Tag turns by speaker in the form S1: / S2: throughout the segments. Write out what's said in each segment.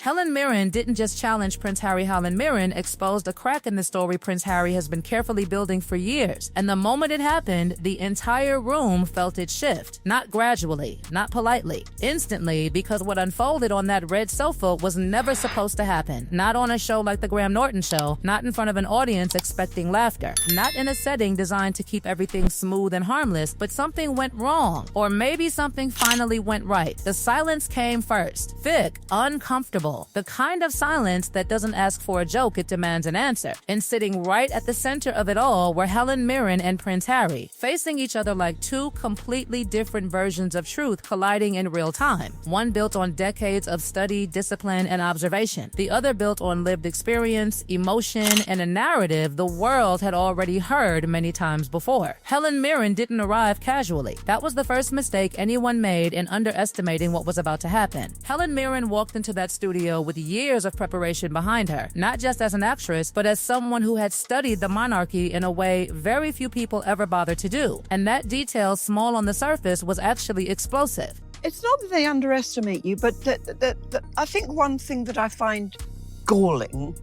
S1: Helen Mirren didn't just challenge Prince Harry. Helen Mirren exposed a crack in the story Prince Harry has been carefully building for years. And the moment it happened, the entire room felt it shift. Not gradually, not politely, instantly, because what unfolded on that red sofa was never supposed to happen. Not on a show like the Graham Norton Show, not in front of an audience expecting laughter, not in a setting designed to keep everything smooth and harmless, but something went wrong. Or maybe something finally went right. The silence came first. Thick, uncomfortable. The kind of silence that doesn't ask for a joke, it demands an answer. And sitting right at the center of it all were Helen Mirren and Prince Harry, facing each other like two completely different versions of truth colliding in real time. One built on decades of study, discipline, and observation. The other built on lived experience, emotion, and a narrative the world had already heard many times before. Helen Mirren didn't arrive casually. That was the first mistake anyone made in underestimating what was about to happen. Helen Mirren walked into that studio with years of preparation behind her, not just as an actress, but as someone who had studied the monarchy in a way very few people ever bothered to do. And that detail, small on the surface, was actually explosive.
S2: It's not that they underestimate you, but I think one thing that I find galling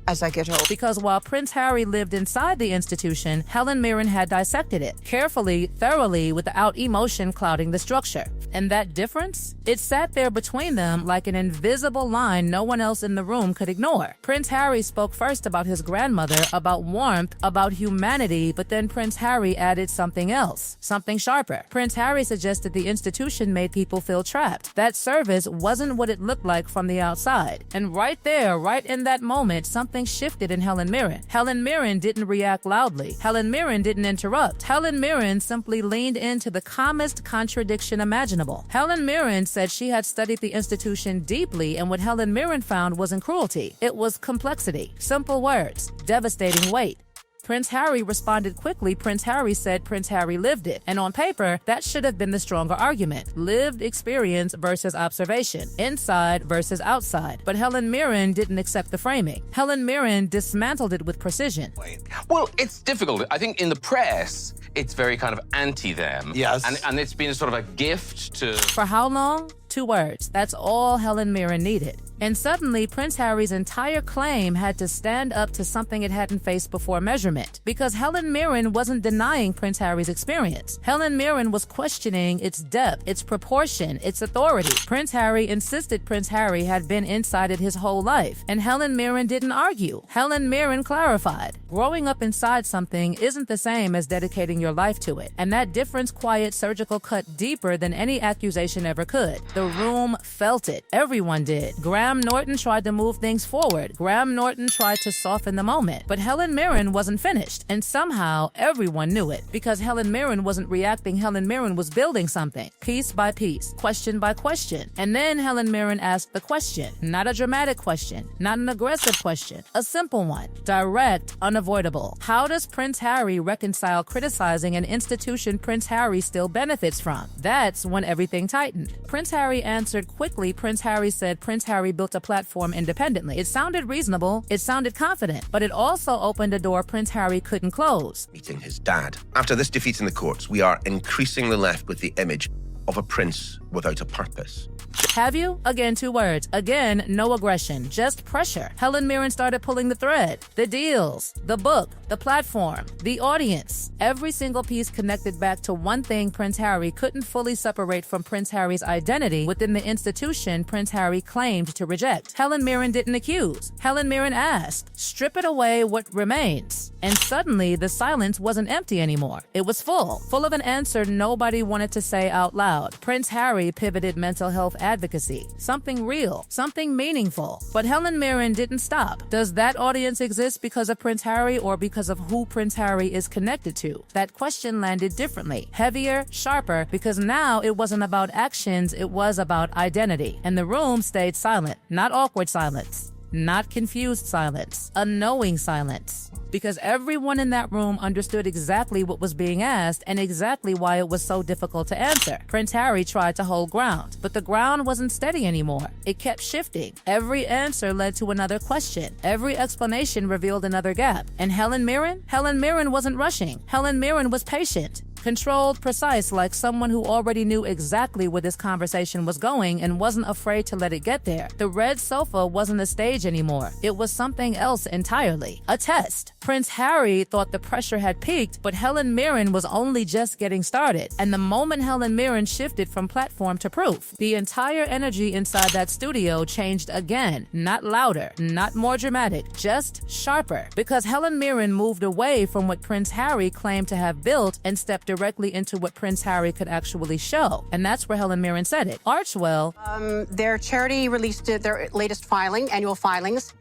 S2: as I get older.
S1: Because while Prince Harry lived inside the institution, Helen Mirren had dissected it, carefully, thoroughly, without emotion clouding the structure. And that difference? It sat there between them like an invisible line no one else in the room could ignore. Prince Harry spoke first about his grandmother, about warmth, about humanity, but then Prince Harry added something else, something sharper. Prince Harry suggested the institution made people feel trapped. That service wasn't what it looked like from the outside. And right there, right in that moment, something shifted in Helen Mirren. Helen Mirren didn't react loudly. Helen Mirren didn't interrupt. Helen Mirren simply leaned into the calmest contradiction imaginable. Helen Mirren said she had studied the institution deeply, and what Helen Mirren found wasn't cruelty. It was complexity. Simple words, devastating weight. Prince Harry responded quickly. Prince Harry said Prince Harry lived it. And on paper, that should have been the stronger argument. Lived experience versus observation. Inside versus outside. But Helen Mirren didn't accept the framing. Helen Mirren dismantled it with precision.
S3: Well, it's difficult. I think in the press, it's very kind of anti-them.
S4: Yes.
S3: And it's been sort of a gift to...
S1: For how long? 2 words. That's all Helen Mirren needed. And suddenly, Prince Harry's entire claim had to stand up to something it hadn't faced before: measurement. Because Helen Mirren wasn't denying Prince Harry's experience. Helen Mirren was questioning its depth, its proportion, its authority. Prince Harry insisted Prince Harry had been inside it his whole life. And Helen Mirren didn't argue. Helen Mirren clarified. Growing up inside something isn't the same as dedicating your life to it. And that difference, quiet, surgical, cut deeper than any accusation ever could. The room felt it. Everyone did. Graham Norton tried to move things forward. Graham Norton tried to soften the moment. But Helen Mirren wasn't finished. And somehow, everyone knew it. Because Helen Mirren wasn't reacting. Helen Mirren was building something. Piece by piece. Question by question. And then Helen Mirren asked the question. Not a dramatic question. Not an aggressive question. A simple one. Direct, unavoidable. How does Prince Harry reconcile criticizing an institution Prince Harry still benefits from? That's when everything tightened. Prince Harry answered quickly. Prince Harry said Prince Harry built a platform independently. It sounded reasonable, it sounded confident, but it also opened a door Prince Harry couldn't close.
S4: Meeting his dad. After this defeat in the courts, we are increasingly left with the image of a prince without a purpose.
S1: Have you? Again, 2 words. Again, no aggression, just pressure. Helen Mirren started pulling the thread. The deals, the book, the platform, the audience. Every single piece connected back to one thing Prince Harry couldn't fully separate from Prince Harry's identity within the institution Prince Harry claimed to reject. Helen Mirren didn't accuse. Helen Mirren asked, strip it away, what remains? And suddenly, the silence wasn't empty anymore. It was full of an answer nobody wanted to say out loud. Prince Harry pivoted mental health advocacy. Something real, something meaningful. But Helen Mirren didn't stop. Does that audience exist because of Prince Harry or because of who Prince Harry is connected to? That question landed differently, heavier, sharper, because now it wasn't about actions, it was about identity. And the room stayed silent, not awkward silence. Not confused silence, a knowing silence. Because everyone in that room understood exactly what was being asked and exactly why it was so difficult to answer. Prince Harry tried to hold ground, but the ground wasn't steady anymore. It kept shifting. Every answer led to another question. Every explanation revealed another gap. And Helen Mirren? Helen Mirren wasn't rushing. Helen Mirren was patient. Controlled, precise, like someone who already knew exactly where this conversation was going and wasn't afraid to let it get there. The red sofa wasn't a stage anymore. It was something else entirely. A test. Prince Harry thought the pressure had peaked, but Helen Mirren was only just getting started. And the moment Helen Mirren shifted from platform to proof, the entire energy inside that studio changed again. Not louder, not more dramatic, just sharper. Because Helen Mirren moved away from what Prince Harry claimed to have built and stepped directly into what Prince Harry could actually show. And that's where Helen Mirren said it. Archewell.
S5: Their charity released their latest annual filings.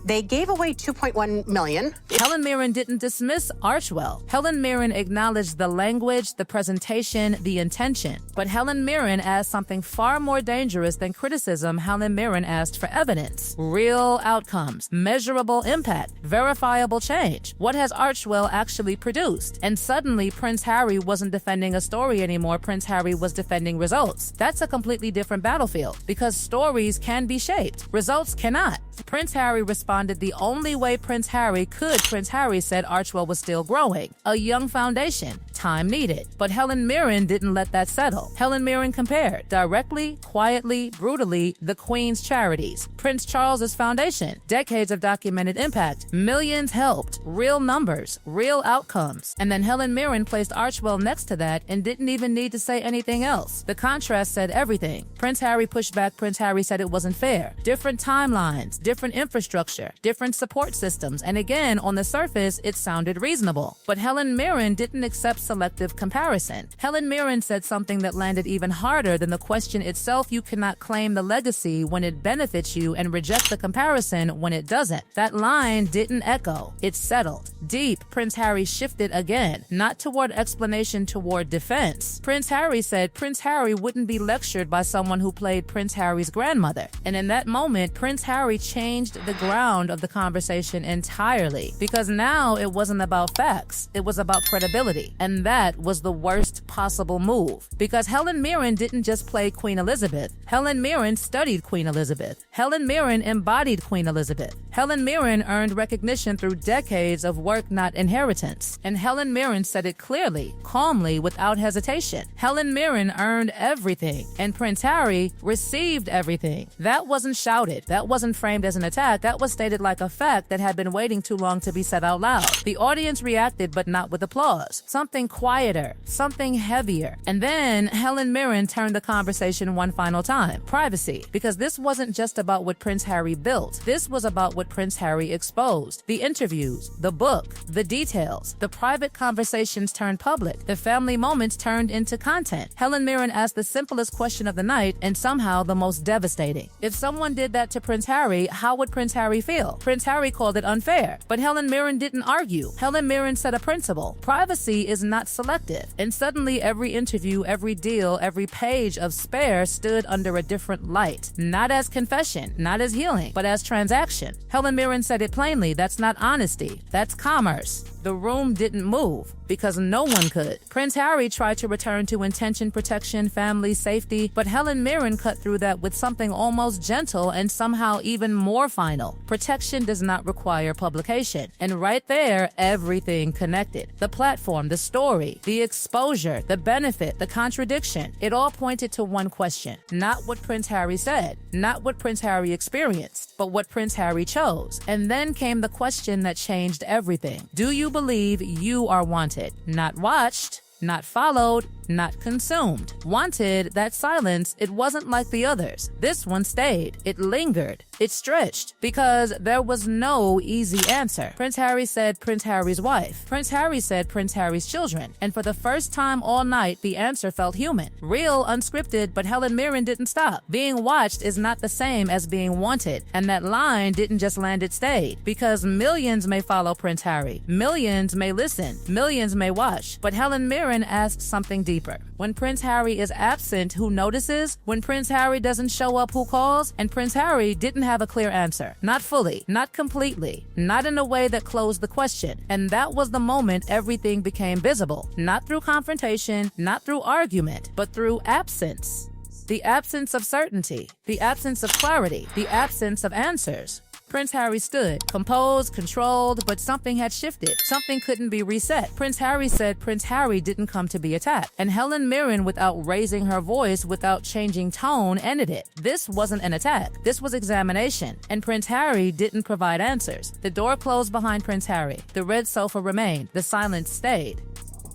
S5: They gave away $2.1 million.
S1: Helen Mirren didn't dismiss Archewell. Helen Mirren acknowledged the language, the presentation, the intention. But Helen Mirren asked something far more dangerous than criticism. Helen Mirren asked for evidence. Real outcomes, measurable impact, verifiable change. What has Archewell actually produced? And suddenly, Prince Harry wasn't defending a story anymore. Prince Harry was defending results. That's a completely different battlefield because stories can be shaped. Results cannot. Prince Harry responded the only way Prince Harry could. Prince Harry said Archewell was still growing. A young foundation. Time needed. But Helen Mirren didn't let that settle. Helen Mirren compared, directly, quietly, brutally, the Queen's charities, Prince Charles's foundation, decades of documented impact, millions helped, real numbers, real outcomes. And then Helen Mirren placed Archewell next to that and didn't even need to say anything else. The contrast said everything. Prince Harry pushed back. Prince Harry said it wasn't fair. Different timelines, different infrastructure, different support systems, and again, on the surface, it sounded reasonable. But Helen Mirren didn't accept selective comparison. Helen Mirren said something that landed even harder than the question itself. You cannot claim the legacy when it benefits you and reject the comparison when it doesn't. That line didn't echo. It settled. Deep, Prince Harry shifted again, not toward explanation, toward defense. Prince Harry said Prince Harry wouldn't be lectured by someone who played Prince Harry's grandmother. And in that moment, Prince Harry changed the ground of the conversation entirely, because now it wasn't about facts, it was about credibility. And that was the worst possible move, because Helen Mirren didn't just play Queen Elizabeth. Helen Mirren studied Queen Elizabeth. Helen Mirren embodied Queen Elizabeth. Helen Mirren earned recognition through decades of work, not inheritance. And Helen Mirren said it clearly, calmly, without hesitation. Helen Mirren earned everything, and Prince Harry received everything. That wasn't shouted. That wasn't framed as an attack. That was stated like a fact that had been waiting too long to be said out loud. The audience reacted, but not with applause. Something quieter, something heavier. And then Helen Mirren turned the conversation one final time. Privacy. Because this wasn't just about what Prince Harry built. This was about what Prince Harry exposed. The interviews, the book, the details. The private conversations turned public. The family moments turned into content. Helen Mirren asked the simplest question of the night, and somehow the most devastating. If someone did that to Prince Harry, how would Prince Harry feel? Prince Harry called it unfair, but Helen Mirren didn't argue. Helen Mirren set a principle. Privacy is not selective. And suddenly every interview, every deal, every page of Spare stood under a different light. Not as confession, not as healing, but as transaction. Helen Mirren said it plainly. That's not honesty. That's commerce. The room didn't move because no one could. Prince Harry tried to return to intention, protection, family, safety, but Helen Mirren cut through that with something almost gentle and somehow even more final. Protection does not require publication. And right there, everything connected. The platform, the story, the exposure, the benefit, the contradiction. It all pointed to one question. Not what Prince Harry said, not what Prince Harry experienced, but what Prince Harry chose. And then came the question that changed everything. Do you believe you are wanted, not watched, not followed, not consumed? Wanted, that silence, it wasn't like the others. This one stayed. It lingered. It stretched because there was no easy answer. Prince Harry said Prince Harry's wife. Prince Harry said Prince Harry's children. And for the first time all night, the answer felt human. Real, unscripted, but Helen Mirren didn't stop. Being watched is not the same as being wanted. And that line didn't just land, it stayed. Because millions may follow Prince Harry. Millions may listen. Millions may watch. But Helen Mirren asked something deeper. When Prince Harry is absent, who notices? When Prince Harry doesn't show up, who calls? And Prince Harry didn't have a clear answer. Not fully, not completely, not in a way that closed the question. And that was the moment everything became visible. Not through confrontation, not through argument, but through absence. The absence of certainty, the absence of clarity, the absence of answers. Prince Harry stood, composed, controlled, but something had shifted. Something couldn't be reset. Prince Harry said Prince Harry didn't come to be attacked. And Helen Mirren, without raising her voice, without changing tone, ended it. This wasn't an attack. This was examination. And Prince Harry didn't provide answers. The door closed behind Prince Harry. The red sofa remained. The silence stayed.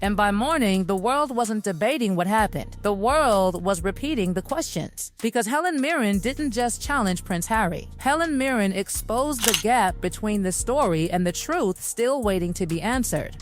S1: And by morning, the world wasn't debating what happened. The world was repeating the questions. Because Helen Mirren didn't just challenge Prince Harry. Helen Mirren exposed the gap between the story and the truth still waiting to be answered.